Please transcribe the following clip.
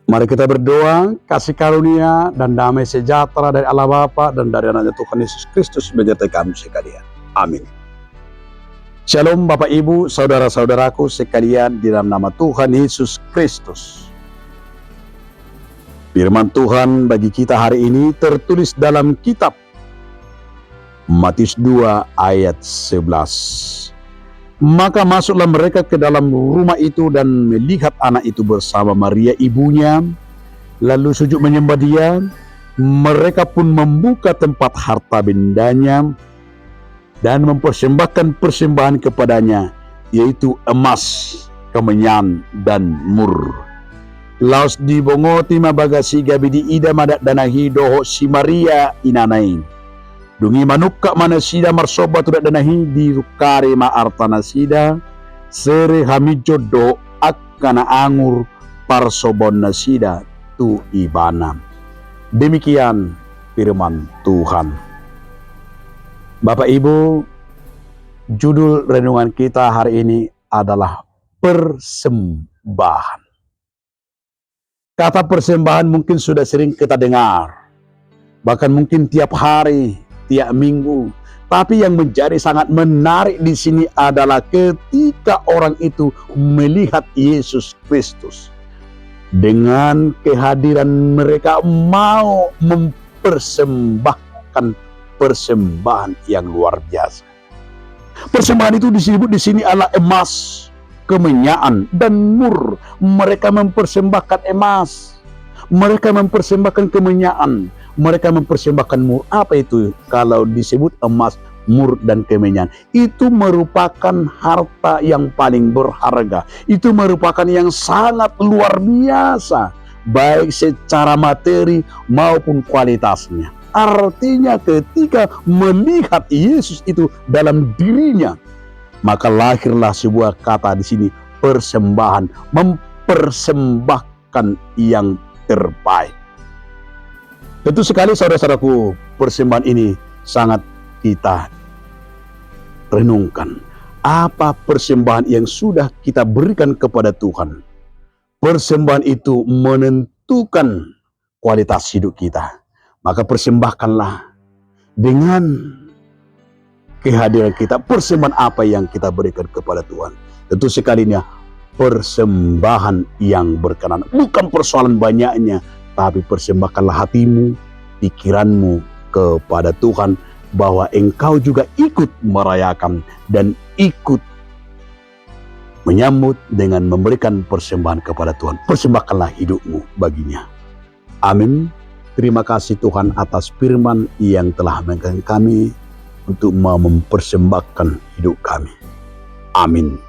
Mari kita berdoa, kasih karunia dan damai sejahtera dari Allah Bapa dan dari anaknya Tuhan Yesus Kristus menyertai kami sekalian. Amin. Shalom Bapak Ibu, saudara-saudaraku sekalian di dalam nama Tuhan Yesus Kristus. Firman Tuhan bagi kita hari ini tertulis dalam kitab Matius 2 ayat 11. Maka masuklah mereka ke dalam rumah itu dan melihat anak itu bersama Maria ibunya, lalu sujud menyembah dia. Mereka pun membuka tempat harta bendanya dan mempersembahkan persembahan kepadanya, yaitu emas, kemenyan, dan mur. Laos di bongoti mabagasi gabi di ida madak danahi doho si Maria inanain. Dungi manukka manasida marsoba tudak danahi di rukare ma artana sida sere hamijo do akkana angur parsobon nasida tu ibana. Demikian firman Tuhan. Bapak Ibu, judul renungan kita hari ini adalah persembahan. Kata persembahan mungkin sudah sering kita dengar, bahkan mungkin tiap hari, tiap minggu. Tapi yang menjadi sangat menarik di sini adalah ketika orang itu melihat Yesus Kristus. Dengan kehadiran mereka mau mempersembahkan persembahan yang luar biasa. Persembahan itu disebut di sini adalah emas, kemenyan, dan mur. Mereka mempersembahkan emas, mereka mempersembahkan kemenyan, mereka mempersembahkan mur. Apa itu? Kalau disebut emas, mur, dan kemenyan, itu merupakan harta yang paling berharga. Itu merupakan yang sangat luar biasa, baik secara materi maupun kualitasnya. Artinya ketika melihat Yesus itu dalam dirinya, maka lahirlah sebuah kata di sini, persembahan, mempersembahkan yang terbaik. Tentu sekali saudara-saudaraku, persembahan ini sangat kita renungkan. Apa persembahan yang sudah kita berikan kepada Tuhan? Persembahan itu menentukan kualitas hidup kita. Maka persembahkanlah dengan kehadiran kita. Persembahan apa yang kita berikan kepada Tuhan? Tentu sekalinya persembahan yang berkenan. Bukan persoalan banyaknya, tapi persembahkanlah hatimu, pikiranmu kepada Tuhan, bahwa engkau juga ikut merayakan dan ikut menyambut dengan memberikan persembahan kepada Tuhan. Persembahkanlah hidupmu baginya. Amin. Terima kasih Tuhan atas firman yang telah mengingatkan kami untuk mempersembahkan hidup kami. Amin.